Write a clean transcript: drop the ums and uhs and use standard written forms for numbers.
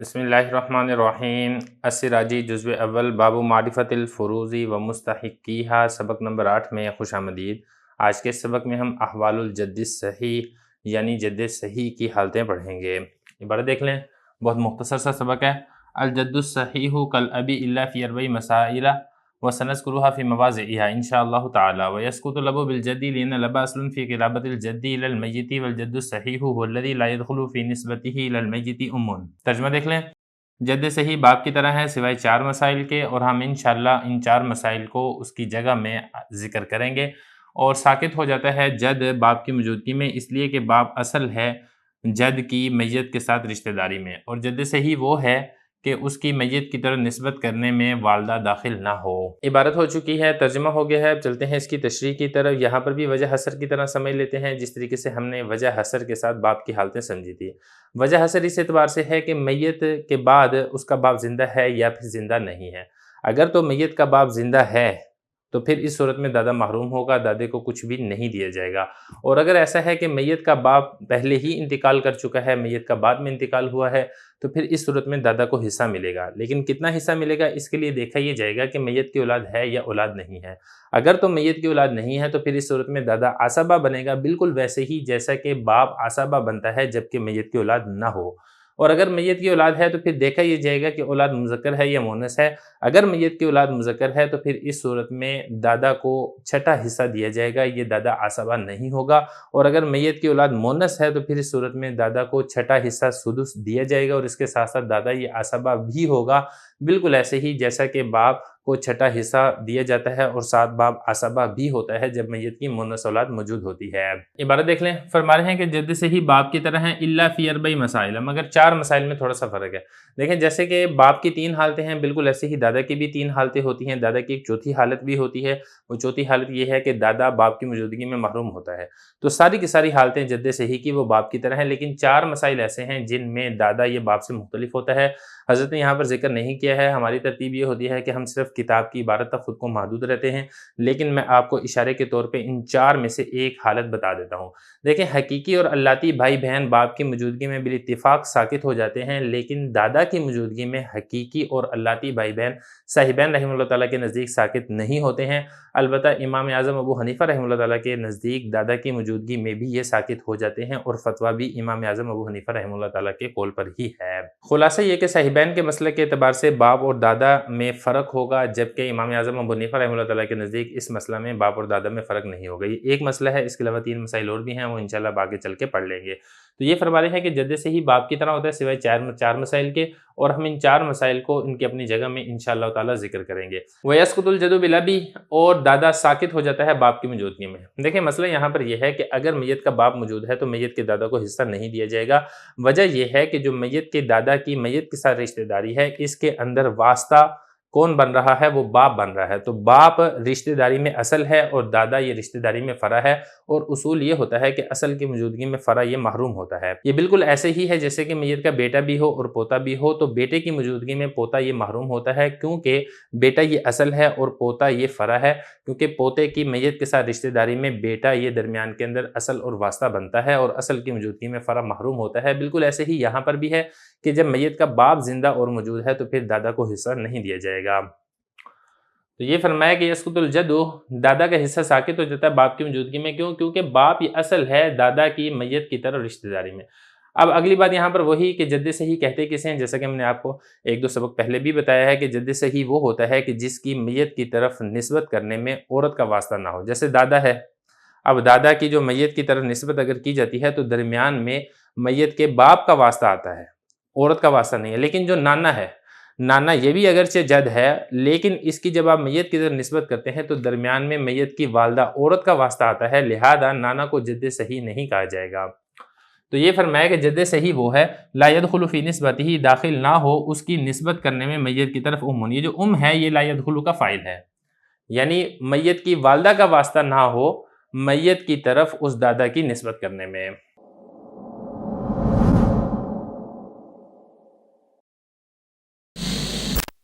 बिस्मिल्लाहिर्रहमानिर्रहीम। अस्सिराजी जुज़्व अव्वल बाबु मारिफ़तिल फ़ुरूज़ी व मुस्तहिक़्क़ीहा सबक नंबर 8 में खुशामदीद। आज के सबक में हम अहवालुल जद्दिस सहीह यानी जद्द सही की हालतें पढ़ेंगे। इबारत देख लें, बहुत मुख्तसर सा सबक है। अल जद्दुस सहीहु कल अबी इल्ला फ़ी अर्बई मसाइला व सनज़कुरुहा फ़ी मवाज़िइहा इंशाअल्लाहु तआला व यस्कुतु लबु बिल जद्दी लिअन्ना लबा अस्लुन फ़ी क़िराबतिल जद्दी इलल मय्यिति वल जद्दुस सहीहु हुवल्लज़ी ला यदख़ुलु फ़ी निस्बतिही इलल मय्यिति उम्मुन। तर्जुमा देख लें, जद्द सही बाप की तरह है सिवाय 4 मसाइल के, और हम इंशाअल्लाह इन 4 मसाइल को उसकी जगह में ज़िक्र करेंगे। और साकित हो जाता है जद बाप की मौजूदगी में, इसलिए कि बाप असल है जद की मैयत के साथ रिश्तेदारी में, और जद्द सही वो है कि उसकी मैयत की तरफ निस्बत करने में वालदा दाखिल ना हो। इबारत हो चुकी है, तर्जुमा हो गया है। अब चलते हैं इसकी तशरीह की तरफ। यहाँ पर भी वजह हसर की तरह समझ लेते हैं, जिस तरीके से हमने वजह हसर के साथ बाप की हालतें समझी थी। वजह हसर इस एतबार से है कि मैयत के बाद उसका बाप ज़िंदा है या फिर ज़िंदा नहीं है। अगर तो मैयत का बाप ज़िंदा है तो फिर इस सूरत में दादा महरूम होगा, दादे को कुछ भी नहीं दिया जाएगा। और अगर ऐसा है कि मैयत का बाप पहले ही इंतकाल कर चुका है, मैयत का बाद में इंतकाल हुआ है, तो फिर इस सूरत में दादा को हिस्सा मिलेगा। लेकिन कितना हिस्सा मिलेगा इसके लिए देखा ये जाएगा कि मैयत की औलाद है या औलाद नहीं है। अगर तो मैयत की औलाद नहीं है तो फिर इस सूरत में दादा आसबा बनेगा, बिल्कुल वैसे ही जैसा कि बाप आसबा बनता है जबकि मैयत की औलाद ना हो। और अगर मैयत की औलाद है तो फिर देखा ये जाएगा कि औलाद मुज़क्कर है या मुअन्नस है। अगर मैयत की औलाद मुज़क्कर है तो फिर इस सूरत में दादा को छठा हिस्सा दिया जाएगा, ये दादा आसबा नहीं होगा। और अगर मैयत की औलाद मुअन्नस है तो फिर इस सूरत में दादा को छठा हिस्सा सुदुस दिया जाएगा, और इसके साथ साथ दादा ये आसबा भी होगा, बिल्कुल ऐसे ही जैसा कि बाप को छठा हिस्सा दिया जाता है और साथ बाप आसबा भी होता है जब मैयत की मुअन्नस औलाद मौजूद होती है। इबारत देख लें, फरमा रहे हैं कि जद्द से ही बाप की तरह है इल्ला फ़ी अर्बई मसाइल, मगर 4 मसाइल में थोड़ा सा फ़र्क है। देखें, जैसे कि बाप की 3 हालतें हैं, बिल्कुल ऐसे ही दादा की भी 3 हालतें होती हैं। दादा की एक चौथी हालत भी होती है। वो चौथी हालत ये है कि दादा बाप की मौजूदगी में महरूम होता है। तो सारी की सारी हालतें जद्द सही की वो बाप की तरह हैं, लेकिन 4 मसाइल ऐसे हैं जिनमें दादा ये बाप से मुख्तलिफ होता है। हज़रत ने यहाँ पर जिक्र नहीं किया है। हमारी तरतीब ये होती है कि हम सिर्फ किताब की इबारत तक खुद को महदूद रहते हैं, लेकिन मैं आपको इशारे के तौर पे इन 4 में से एक हालत बता देता हूँ। देखें, हकीकी और अल्लाती भाई बहन बाप की मौजूदगी में बिल-इत्तिफ़ाक़ साकित हो जाते हैं, लेकिन दादा की मौजूदगी में हकीकी और अल्लाती भाई बहन साहिबैन रहमतुल्लाह ताला के नज़दीक साकित नहीं होते हैं। अलबत्ता इमाम आज़म अबू हनीफ़ा रहमतुल्लाह ताला के नज़दीक दादा की मौजूदगी में भी ये साकित हो जाते हैं, और फतवा भी इमाम आज़म अबू हनीफ़ा रहमतुल्लाह ताला के कौल पर ही है। खुलासा ये कि साहिबैन के मसले के एतबार से बाप और दादा में फ़र्क होगा, जबकि इमाम आज़म अबू हनीफ़ा रहमतुल्लाह ताला के नज़दीक इस मसला में बाप और दादा में फ़र्क नहीं होगा। ये एक मसला है, इसके अलावा 3 मसाइल और भी हैं, वो इंशाअल्लाह आगे चल के पढ़ लेंगे। तो ये फरमा रहे हैं कि जद्द से ही बाप की तरह होता है सिवाय 4 मसाइल के, और हम इन 4 मसाइल को इनकी अपनी जगह में इंशाअल्लाह ताला ज़िक्र करेंगे। वयस्कुतुल जद्दु बिल अबी, और दादा साकित हो जाता है बाप की मौजूदगी में। देखिए, मसला यहाँ पर यह है कि अगर मैयत का बाप मौजूद है तो मैयत के दादा को हिस्सा नहीं दिया जाएगा। वजह यह है कि जो मैयत के दादा की मैयत के साथ रिश्तेदारी है, इसके अंदर वास्ता कौन बन रहा है? वो बाप बन रहा है। तो बाप रिश्तेदारी में असल है और दादा ये रिश्तेदारी में फ़रा है, और उसूल ये होता है कि असल की मौजूदगी में फ़रा ये महरूम होता है। ये बिल्कुल ऐसे ही है जैसे कि मैयत का बेटा भी हो और पोता भी हो, तो बेटे की मौजूदगी में पोता ये महरूम होता है, क्योंकि बेटा ये असल है और पोता ये फ़रा है। क्योंकि पोते की मैयत के साथ रिश्तेदारी में बेटा ये दरमियान के अंदर असल और वास्ता बनता है, और असल की मौजूदगी में फ़रा महरूम होता है। बिल्कुल ऐसे ही यहाँ पर भी है कि जब मैयत का बाप जिंदा और मौजूद है तो फिर दादा को हिस्सा नहीं दिया जाएगा। तो ये फरमाया कि यसकुतुल जद्दु, दादा का हिस्सा साकित हो जाता है बाप की मौजूदगी में। क्यों? क्योंकि बाप ये असल है दादा की मैयत की तरफ रिश्तेदारी में। अब अगली बात यहाँ पर वही कि जद्द सही कहते किसे हैं, जैसा कि हमने आपको 1-2 सबक पहले भी बताया है कि जद्द सही वो होता है कि जिसकी मैयत की तरफ निस्बत करने में औरत का वास्ता ना हो। जैसे दादा है, अब दादा की जो मैयत की तरफ निस्बत अगर की जाती है तो दरमियान में मैयत के बाप का वास्ता आता है, औरत का वास्ता नहीं है। लेकिन जो नाना है, नाना ये भी अगरचे जद है, लेकिन इसकी जब आप मैयत की तरफ निस्बत करते हैं तो दरमियान में मैयत की वालदा औरत का वास्ता आता है, लिहाजा नाना को जद्द सही नहीं कहा जाएगा। तो ये फरमाया कि जद्द सही वो है ला यदखुलु फी निस्बतिही, दाखिल ना हो उसकी निस्बत करने में मैयत की तरफ उम्मुन। ये जो है ये ला यदखुलु का फ़ाइल है, यानी मैयत की वालदा का वास्ता ना हो मैयत की तरफ उस दादा की निस्बत करने में।